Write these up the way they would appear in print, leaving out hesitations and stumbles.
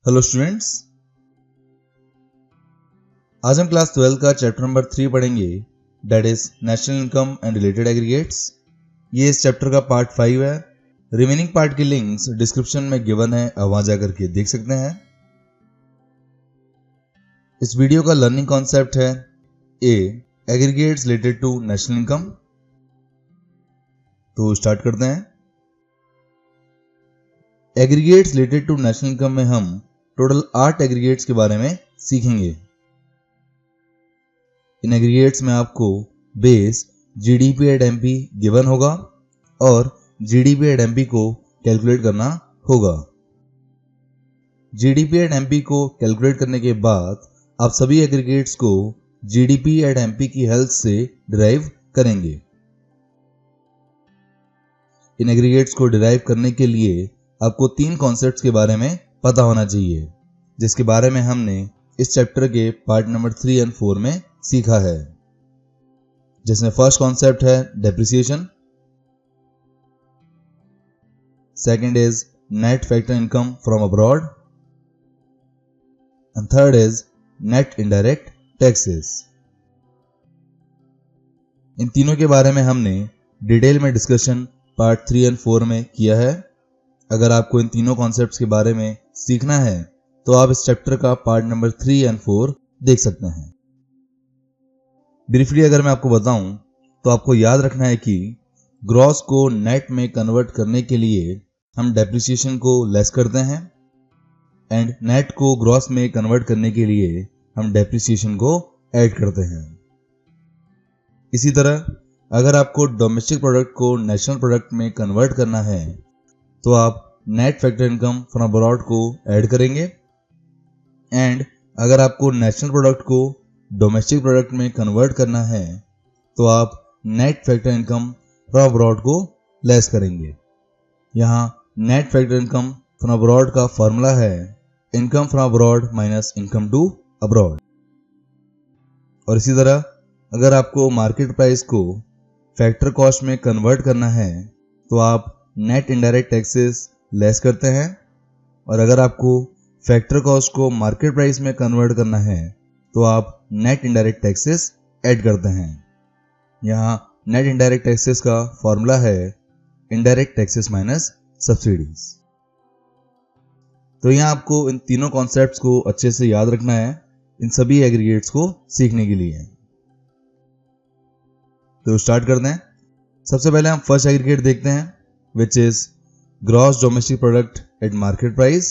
Hello students, आज हम class 12 का चैप्टर नंबर 3 पढ़ेंगे, that is national income and related aggregates. ये इस चैप्टर का पार्ट 5 है। रिमेनिंग पार्ट की लिंक्स डिस्क्रिप्शन में गिवन है, आप वहां जाकर के देख सकते हैं। इस वीडियो का लर्निंग कॉन्सेप्ट है a aggregates related to national income. तो स्टार्ट करते हैं। Aggregates related to national income में हम टोटल 8 एग्रीगेट्स के बारे में सीखेंगे। इन एग्रीगेट्स में आपको base GDP at MP given होगा और जीडीपी एट एमपी को कैलकुलेट करना होगा। जीडीपी एट एमपी को कैलकुलेट करने के बाद आप सभी एग्रीगेट्स को जीडीपी एट एमपी की हेल्प से डिराइव करेंगे। इन एग्रीगेट्स को डिराइव करने के लिए आपको 3 कॉन्सेप्ट्स के बारे में पता होना चाहिए, जिसके बारे में हमने इस चैप्टर के पार्ट नंबर 3 और 4 में सीखा है। जिसमें फर्स्ट कॉन्सेप्ट है depreciation, second is net factor income from abroad and third is net indirect taxes. इन तीनों के बारे में हमने डिटेल में डिस्कशन पार्ट 3 और 4 में किया है। अगर आपको इन तीनों कॉन्सेप्ट्स के बारे में सीखना है तो आप इस चैप्टर का पार्ट नंबर 3 और 4 देख सकते हैं। ब्रीफली अगर मैं आपको बताऊं तो आपको याद रखना है कि ग्रॉस को नेट में कन्वर्ट करने के लिए हम डेप्रिसिएशन को लेस करते हैं एंड नेट को ग्रॉस में कन्वर्ट करने के लिए हम डेप्रिसिएशन को ऐड करते हैं। इसी तरह अगर आपको डोमेस्टिक प्रोडक्ट को नेशनल प्रोडक्ट में कन्वर्ट करना है तो आप net factor income from abroad को ऐड करेंगे एंड अगर आपको नेशनल प्रोडक्ट को डोमेस्टिक प्रोडक्ट में कन्वर्ट करना है तो आप net factor income from abroad को लेस करेंगे। यहाँ net factor income from abroad का फॉर्मूला है income from abroad minus income to abroad. और इसी तरह अगर आपको मार्केट प्राइस को फैक्टर कॉस्ट में कन्वर्ट करना है तो आप नेट इनडायरेक्ट टैक्सेस लेस करते हैं और अगर आपको फैक्टर कॉस्ट को मार्केट प्राइस में कन्वर्ट करना है तो आप नेट इनडायरेक्ट टैक्सेस ऐड करते हैं। यहाँ नेट इनडायरेक्ट टैक्सेस का फॉर्मूला है इनडायरेक्ट टैक्सेस माइनस सब्सिडीज। तो यहाँ आपको इन तीनों कॉन्सेप्ट्स को अच्छे से याद रखना है इन सभी एग्रीगेट्स को सीखने के लिए। तो स्टार्ट करते हैं। सबसे पहले हम फर्स्ट एग्रीगेट देखते हैं which is gross domestic product at market price,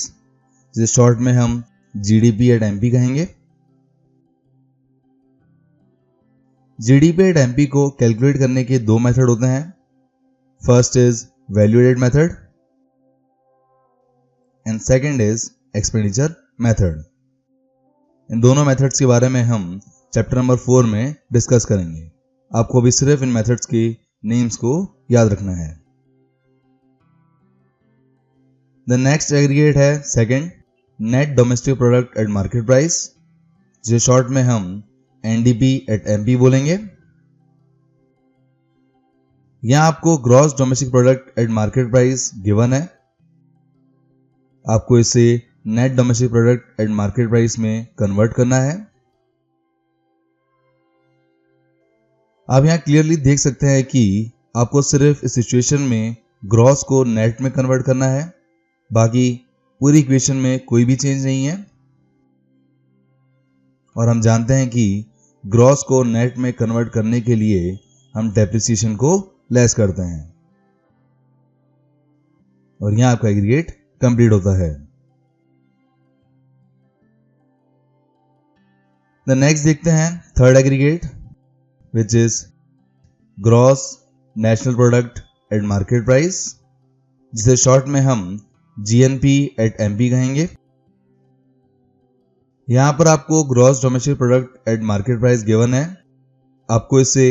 जिसे शॉर्ट में हम जीडीपी एट एमपी कहेंगे। जीडीपी एट एमपी को कैलकुलेट करने के 2 मेथड होते हैं। First is value added method and second is expenditure method. इन दोनों मेथड्स के बारे में हम चैप्टर नंबर 4 में डिस्कस करेंगे। आपको अभी सिर्फ इन मेथड्स के नेम्स को याद रखना है। द नेक्स्ट एग्रीगेट है second net domestic product at market price, जिसे शॉर्ट में हम एनडीपी एट एमपी बोलेंगे। यहां आपको gross domestic product at market price given है। आपको इसे net domestic product at market price में कन्वर्ट करना है। आप यहां क्लियरली देख सकते हैं कि आपको सिर्फ इस सिचुएशन में ग्रॉस को नेट में कन्वर्ट करना है, बाकी पूरी इक्वेशन में कोई भी चेंज नहीं है। और हम जानते हैं कि ग्रॉस को नेट में कन्वर्ट करने के लिए हम डेप्रिसिएशन को लेस करते हैं और यहां आपका एग्रीगेट कंप्लीट होता है। द नेक्स्ट देखते हैं third aggregate which is gross national product at market price, जिसे शॉर्ट में हम जीएनपी एट एमपी कहेंगे। यहां पर आपको gross domestic product at market price given है। आपको इसे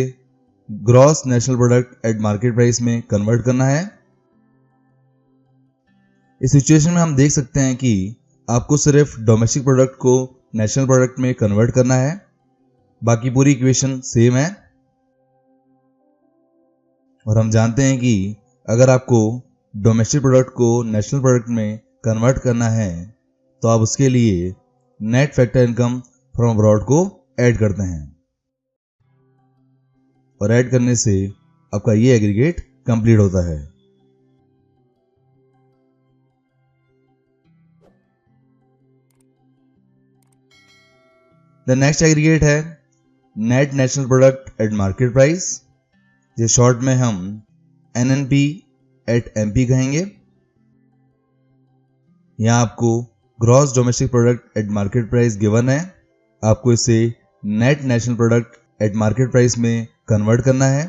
gross national product at market price में कन्वर्ट करना है। इस सिचुएशन में हम देख सकते हैं कि आपको सिर्फ डोमेस्टिक प्रोडक्ट को नेशनल प्रोडक्ट में कन्वर्ट करना है, बाकी पूरी इक्वेशन सेम है। और हम जानते हैं कि अगर आपको डोमेस्टिक प्रोडक्ट को नेशनल प्रोडक्ट में कन्वर्ट करना है तो आप उसके लिए net factor income from abroad को ऐड करते हैं और ऐड करने से आपका ये एग्रीगेट कंप्लीट होता है। द नेक्स्ट एग्रीगेट है net national product at market price, जिसे शॉर्ट में हम NNP एट MP कहेंगे। यहां आपको gross domestic product at market price given है, आपको इसे net national product at market price में कन्वर्ट करना है।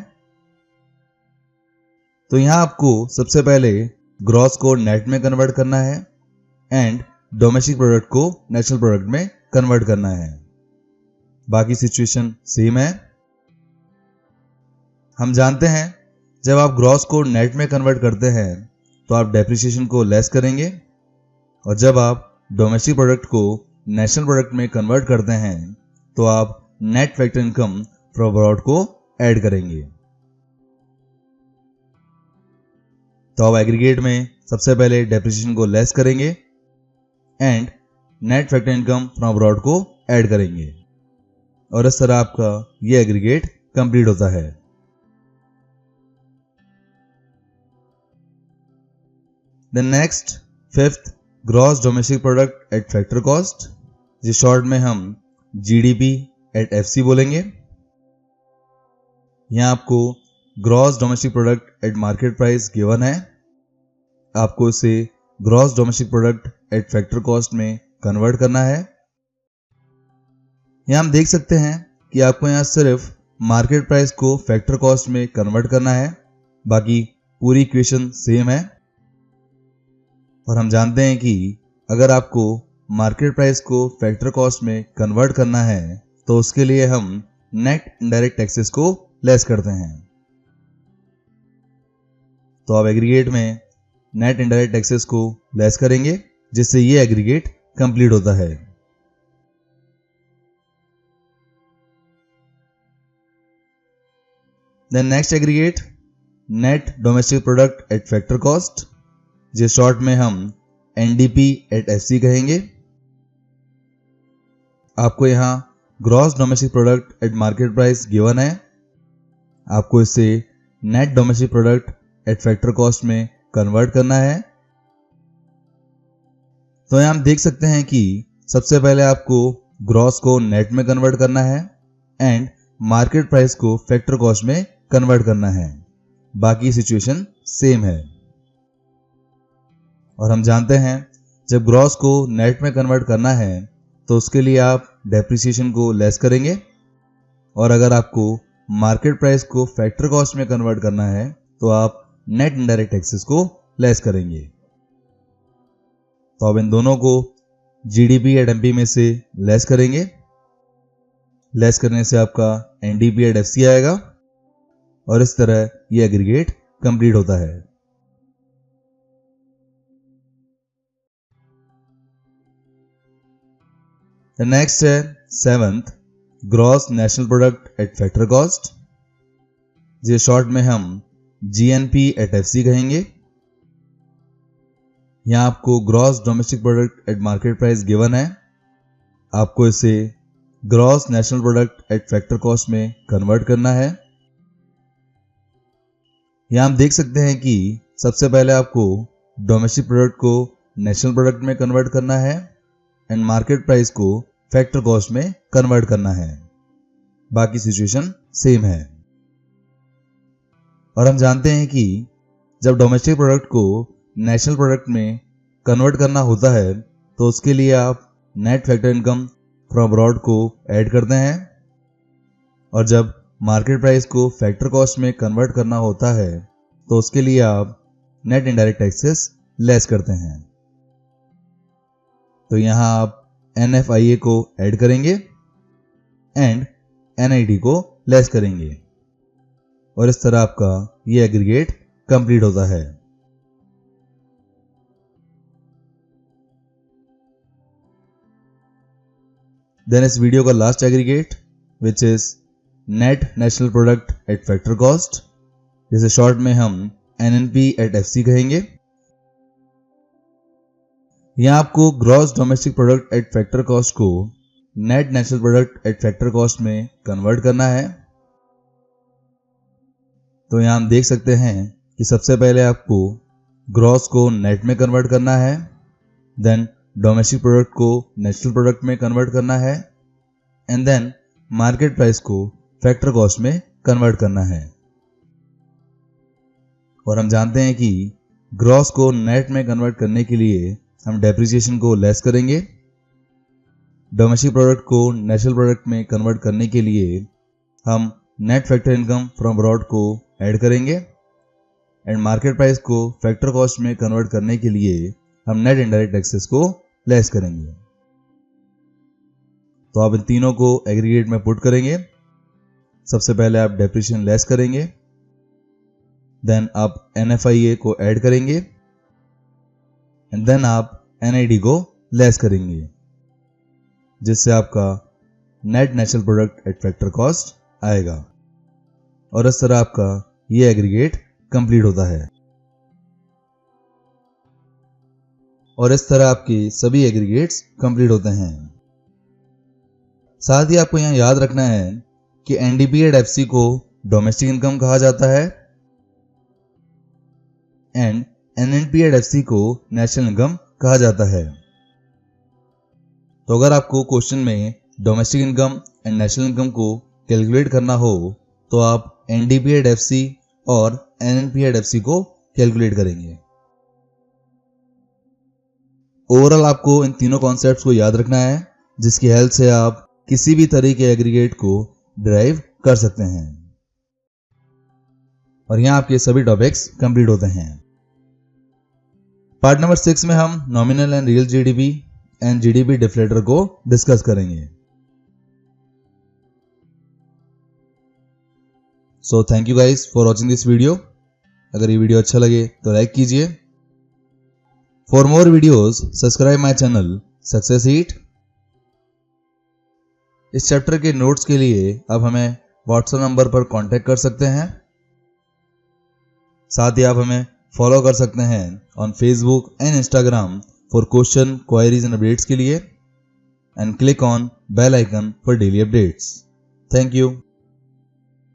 तो यहां आपको सबसे पहले ग्रॉस को नेट में कन्वर्ट करना है एंड डोमेस्टिक प्रोडक्ट को नेशनल प्रोडक्ट में कन्वर्ट करना है। बाकी सिचुएशन सेम है। हम जानते हैं जब आप ग्रॉस को नेट में कन्वर्ट करते हैं तो आप डेप्रिसिएशन को लेस करेंगे, और जब आप डोमेस्टिक प्रोडक्ट को नेशनल प्रोडक्ट में कन्वर्ट करते हैं तो आप net factor income from abroad को ऐड करेंगे। तो आप एग्रीगेट में सबसे पहले डेप्रिसिएशन को लेस करेंगे and net factor income from abroad को ऐड करेंगे, और इस तरह आपका ये एग्रीगेट कंप्लीट होता है। The next fifth gross domestic product at factor cost, जिस शॉर्ट में हम GDP एट FC बोलेंगे। यहां आपको gross domestic product at market price given है, आपको इसे gross domestic product at factor cost में कन्वर्ट करना है। यहां हम देख सकते हैं कि आपको यहां सिर्फ मार्केट प्राइस को फैक्टर कॉस्ट में कन्वर्ट करना है, बाकी पूरी इक्वेशन सेम है। और हम जानते हैं कि अगर आपको मार्केट प्राइस को फैक्टर कॉस्ट में कन्वर्ट करना है तो उसके लिए हम नेट इनडायरेक्ट टैक्सेस को लेस करते हैं। तो आप एग्रीगेट में नेट इनडायरेक्ट टैक्सेस को लेस करेंगे, जिससे ये एग्रीगेट कंप्लीट होता है। Then next aggregate net domestic product at factor cost, जिस शॉर्ट में हम NDP एट FC कहेंगे। आपको यहां gross domestic product at market price given है, आपको इसे net domestic product at factor cost में कन्वर्ट करना है। तो यहां हम देख सकते हैं कि सबसे पहले आपको ग्रॉस को नेट में कन्वर्ट करना है एंड मार्केट प्राइस को फैक्टर कॉस्ट में कन्वर्ट करना है। बाकी सिचुएशन सेम है। और हम जानते हैं जब ग्रॉस को नेट में कन्वर्ट करना है तो उसके लिए आप डेप्रिसिएशन को लेस करेंगे, और अगर आपको मार्केट प्राइस को फैक्टर कॉस्ट में कन्वर्ट करना है तो आप नेट इनडायरेक्ट टैक्सेस को लेस करेंगे। तो अब इन दोनों को GDP एट MP में से लेस करेंगे। लेस करने से आपका NDP एट FC आएगा, और इस तरह ये एग्रीगेट कंप्लीट होता है। नेक्स्ट है seventh gross national product at factor cost, जिसे शॉर्ट में हम GNP एट FC कहेंगे। यहां आपको gross domestic product at market price given है, आपको इसे gross national product at factor cost में कन्वर्ट करना है। यहां हम देख सकते हैं कि सबसे पहले आपको डोमेस्टिक प्रोडक्ट को नेशनल प्रोडक्ट में कन्वर्ट करना है एंड मार्केट प्राइस को फैक्टर कॉस्ट में कन्वर्ट करना है। बाकी सिचुएशन सेम है। और हम जानते हैं कि जब डोमेस्टिक प्रोडक्ट को नेशनल प्रोडक्ट में कन्वर्ट करना होता है तो उसके लिए आप net factor income from abroad को ऐड करते हैं, और जब मार्केट प्राइस को फैक्टर कॉस्ट में कन्वर्ट करना होता है तो उसके लिए आप नेट इनडायरेक्ट टैक्सेस लेस करते हैं। तो यहां आप NFIA को ऐड करेंगे एंड NID को लेस करेंगे, और इस तरह आपका ये एग्रीगेट कंप्लीट होता है। देन इस वीडियो का last aggregate which is net national product at factor cost, जिसे शॉर्ट में हम NNP एट FC कहेंगे। यहाँ आपको gross domestic product at factor cost को net national product at factor cost में कन्वर्ट करना है। तो यहाँ हम देख सकते हैं कि सबसे पहले आपको ग्रॉस को नेट में कन्वर्ट करना है, देन डोमेस्टिक प्रोडक्ट को नेशनल प्रोडक्ट में कन्वर्ट करना है, एंड देन मार्केट प्राइस को फैक्टर कॉस्ट में कन्वर्ट करना है। और हम जानते हैं कि ग्रॉस को नेट में कन्वर्ट करने के लिए हम डेप्रिसिएशन को लेस करेंगे, डोमेस्टिक प्रोडक्ट को नेशनल प्रोडक्ट में कन्वर्ट करने के लिए हम net factor income from abroad को ऐड करेंगे, एंड मार्केट प्राइस को फैक्टर कॉस्ट में कन्वर्ट करने के लिए हम नेट इनडायरेक्ट टैक्सेस को लेस करेंगे। तो आप इन तीनों को एग्रीगेट में पुट करेंगे। सबसे पहले आप डेप्रिसिएशन लेस करेंगे, देन आप NFIA को ऐड करेंगे, एंड देन आप NID को लेस करेंगे, जिससे आपका net national product at factor cost आएगा। और इस तरह आपका ये एग्रीगेट कंप्लीट होता है। और इस तरह आपके सभी एग्रीगेट्स कंप्लीट होते हैं। साथ ही आपको यहां याद रखना है कि NDP एट FC को डोमेस्टिक इनकम कहा जाता है एंड NNP एट FC को नेशनल इनकम कहा जाता है। तो अगर आपको क्वेश्चन में domestic income and national income को कैलकुलेट करना हो तो आप NDP एट FC और NNP एट FC को कैलकुलेट करेंगे। ओवरऑल आपको इन तीनों कॉन्सेप्ट्स को याद रखना है, जिसकी हेल्प से आप किसी भी तरह के एग्रीगेट को डिराइव कर सकते हैं। और यहां आपके सभी टॉपिक्स कंप्लीट होते हैं। पार्ट नंबर 6 में हम nominal and real GDP and GDP deflator को डिस्कस करेंगे। So thank you guys for watching this video. अगर ये वीडियो अच्छा लगे तो लाइक कीजिए। For more videos subscribe my channel success eat. इस चैप्टर के नोट्स के लिए आप हमें व्हाट्सएप नंबर पर कांटेक्ट कर सकते हैं। साथ ही आप हमें फॉलो कर सकते हैं on Facebook and Instagram for question, queries and updates के लिए, and click on bell icon for daily updates. Thank you.